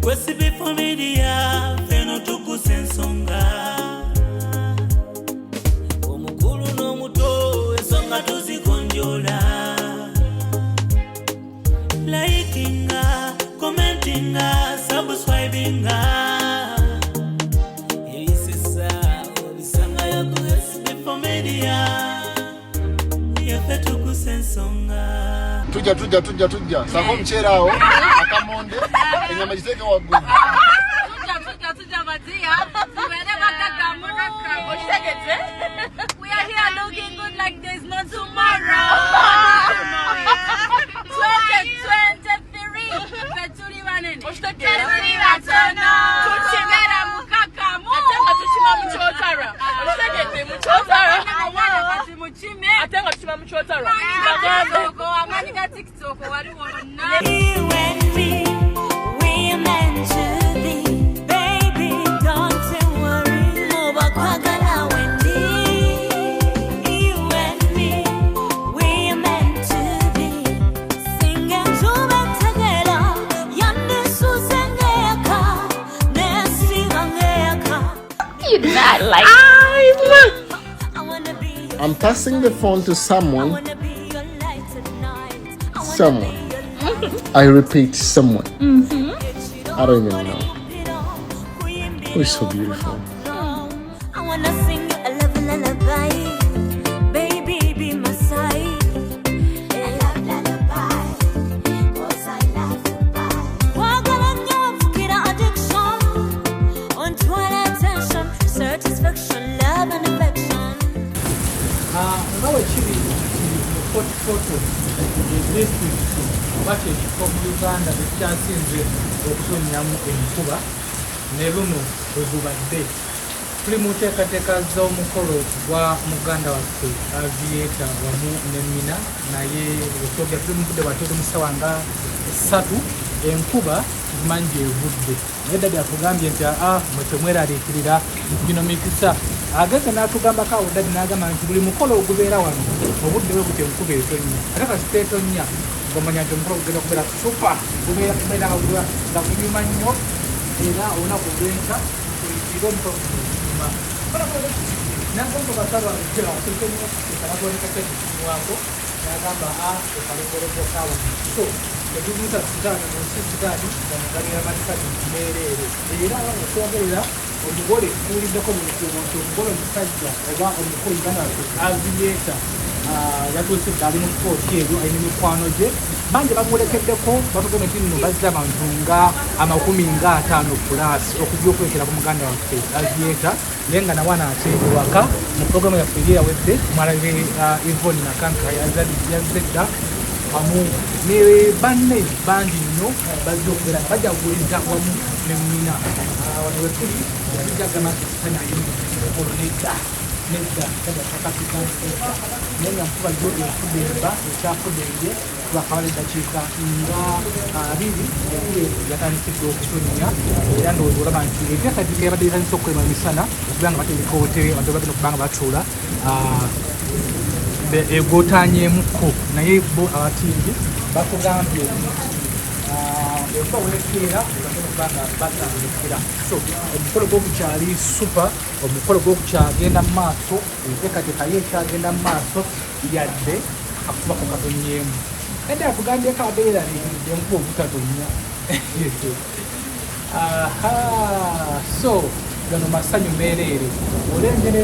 Sb4 Media, feno Tuggussa Enssonga. Omukulu n'omuto, ensonga tuzigonjola. Likinga, commentinga, subscribinga. Elisisa, obisanga yoku Sb4 Media. Yefe Tuggussa Enssonga. Tujja. Sako mchera awo, akamonde, enyama jiteke waggulu. Tujja Matia. We are here looking good like there's no tomorrow. 2023. Tuli wanene. Tuli watono. Tuchimera mukakamu. Atenga tuchima muchotara. Oshegete muchotara. Atenga tuchima muchotara. You and me, we are meant to be. Baby, don't worry. Eyagala wendi. You and me, we are meant to be. Singing to together. Yande susengeyaka. Nesi wangeyaka. You do not like I wanna be your I'm passing the phone to someone. wanna be your light at night. I wanna Someone. be your light. I repeat, someone. I don't even know. Who is so beautiful? I wanna sing you a lullaby. Baby, be my side. I love lullaby. 'Cause I love lullaby. Kyankalanya, forget addiction. On attention, satisfaction, love and affection. Nawe kiri mu photo district bakye mu Uganda ekyasinze okutonyamu enkuba ne luno wezubadde tuli mu nteekateeka z'omukolo gwa muganda waffe Aviator wamu ne Mina naye okwogera tuli mu budde bwatuli mu ssaawa nga 3 enkuba tumanyi evudde naye ddadi atugambye nti mwe temweraliikirira bino mikisa ageze n'atugambako awo ddadi n'agamba nti buli mukolo ogubeera wano obudde bwe buti enkuba etonnya ate kasita etonnya ng'omanya nti omukolo gugenda kubeera supa gubeera nga gunyuma nnyo era olunaku lw'enkya tuyitire omukolo gunyuma nagamba basaba ekalagonekakyaiwako n'agamba ekalongologokaawa so ebimuta sitaani munsi sitaani omugalira manikati meereere era okwogerera omugole tuwuliddeko mu mikubo nti omugole omusajja oba omukulu uganda waffe Aviator yatuusidde ali mu kooti eyo alina mikwano gye bangi bamulekeddeko batugenda nti nno bazze abantu nga 50 pulaasi okujja okwekera ku muganda waffe Aviator naye nga nawana ate ewaka mu puroguramu yaffe eri yawedde mwalabe Ivoni nakanka yazedda wamu ne banne bangi nnyo bazze okubeera nga bajaguliza wamu ne Mina wano wetuli yabijagana olo nedda kada kakapika naye nga nkuba gyo efudde emba ekyafudde twakawala eddakiika nga 2 yatandikidde okutonya era ndowooza olaba nti enteekateeka yabadde etandise okukolebwa misana okubeera nga batereka wotere abantu bagenda okuba nga batuula egotanyeemukko naye bo abatingi batugambye enkuba weekeera okubanga batandikira so omukolo gw'okukyali supa omukolo gw'okukyagenda mu maaso enteekateeka ye ekyagenda mu maaso yadde akubako katonyeemu edde atugambyeko abeeraliiridde enkuba obutatonya so gano masanyu meereere olengera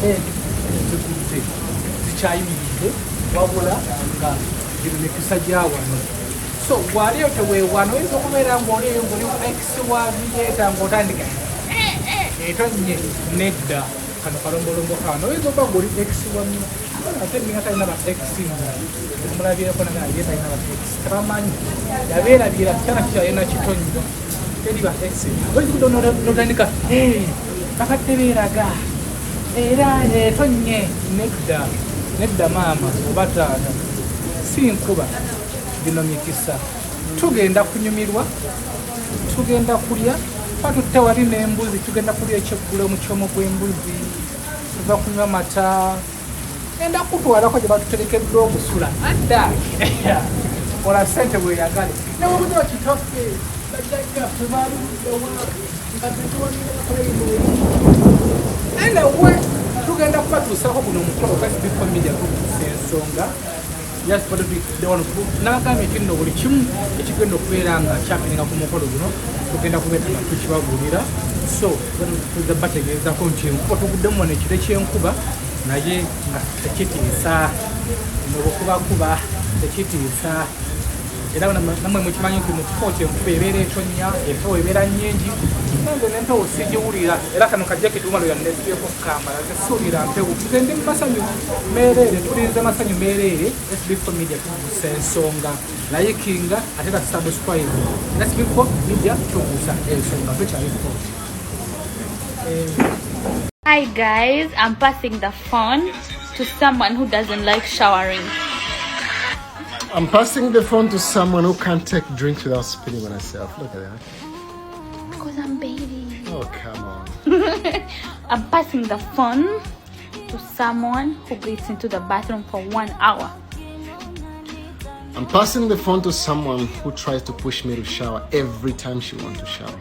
eri zigudde zikyayimiridde wabula nga gino mikisa gya wano so gwaliyo teweewano oyinza okubeera ngaoliyo ngoli x wa Aviator ng'otandika etonye nedda kano kalombolombo kano oyinza okuba ngaoli x wa ate Mina talina ba x omulabireko naye talina ba x tabamanyi yabeerabira kyana kyayena kitonnyo teri ba x oyinza notandika bakadde beeraga era etonye nedda maama oba taata si nkuba bino mikisa tugenda kunyumirwa tugenda kulya patutte wali n'embuzi tugenda kulya ekyeggulo mu kyomo gw'embuzi tuva kunywa mata enda kutwalako gye batuterekeddwa ogusula adda kola ssente bweyagale newe buno kitoffe Anyway, tugenda kubatuusako guno omukolo gwa SB4 Media Tuggussa Enssonga. Yes, but the one who nabagambye kino buli kimu ekigenda okubeera nga kyapininga ku mukolo guno tugenda kubeetanga tukibabuulira. So tuzabategeezako nti enkuba tuguddemu wano ekiro ky'enkuba naye nga tekitiisa nobukubakuba tekitiisa era namwe mukimanyi nti mu kifo enkuba ebeera etonnya empewo ebeera nnyingi nange n'empewo sigiwulira era kano kajjaketi umalo yanneeseeko kukambala zisuulira mpewo tugende mu masanyu meereere tulinze masanyu meereere SB4 Media Tuggussa Enssonga layikinga ate na subscribe SB4 Media Tuggussa Enssonga tukyaliko. Hi guys, I'm passing the phone to someone who doesn't like showering. I'm passing the phone to someone who can't take drinks without spitting on herself. Look at that. Because I'm baby. Oh, come on. I'm passing the phone to someone who gets into the bathroom for 1 hour. I'm passing the phone to someone who tries to push me to shower every time she wants to shower.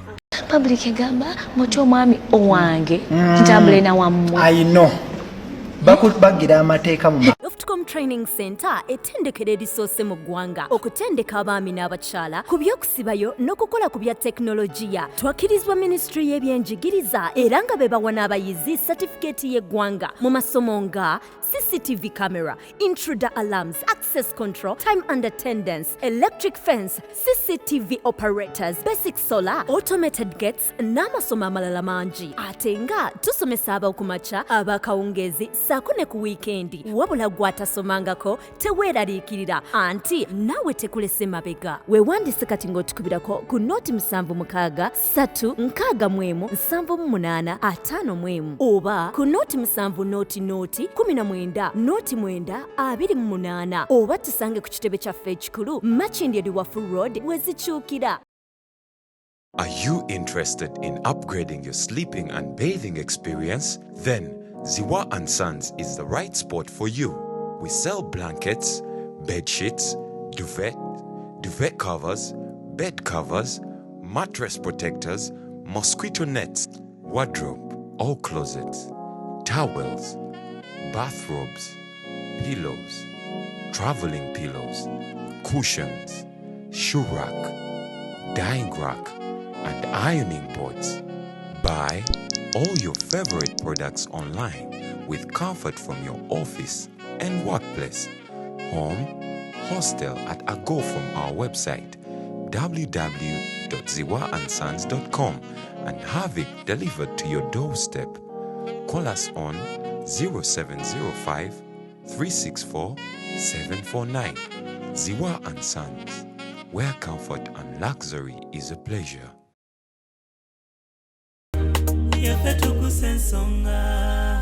Public egamba mocho mwami owange kitambule na wamwe. I know. Bakubagira amateeka mu Ofcom Training Center etendekera erisoose mu ggwanga okutendeka abaami n'abakyala ku by'okusibayo n'okukola ku bya tekinologiya. Twakirizibwa Ministry y'ebyenjigiriza era nga be bawa n'abayizi satifikeeti y'eggwanga mu masomo nga CCTV camera, intruder alarms, access control, time and attendance, electric fence, CCTV operators, basic solar, automated gates n'amasomo amalala mangi. Ate nga tusomesa ab'okumakya ab'akawungeezi ssaako ne ku wiikendi wabula gwatasomangako teweeraliikirira anti naawe tekulese mabega. Weewandise kati ng'otukubirako ku nooti 76 3 6 78 oba ku nooti 7 nooti 19 nooti 9 28 oba tusange ku kitebe kyaffe ekikulu Makindye Liwafu Road wezikyukira. Are you interested in upgrading your sleeping and bathing experience? Then Ziwa & Sons is the right spot for you. We sell blankets, bed sheets, duvet covers, bed covers, mattress protectors, mosquito nets, wardrobe, all closets, towels, bathrobes, pillows, traveling pillows, cushions, shoe rack, dyeing rack, and ironing boards. Buy all your favorite products online with comfort from your office and workplace, home, hostel at a go from our website www.ziwaansons.com and have it delivered to your doorstep. Call us on 0705 364 749. Ziwa & Sons, where comfort and luxury is a pleasure. Tuggussa Enssonga.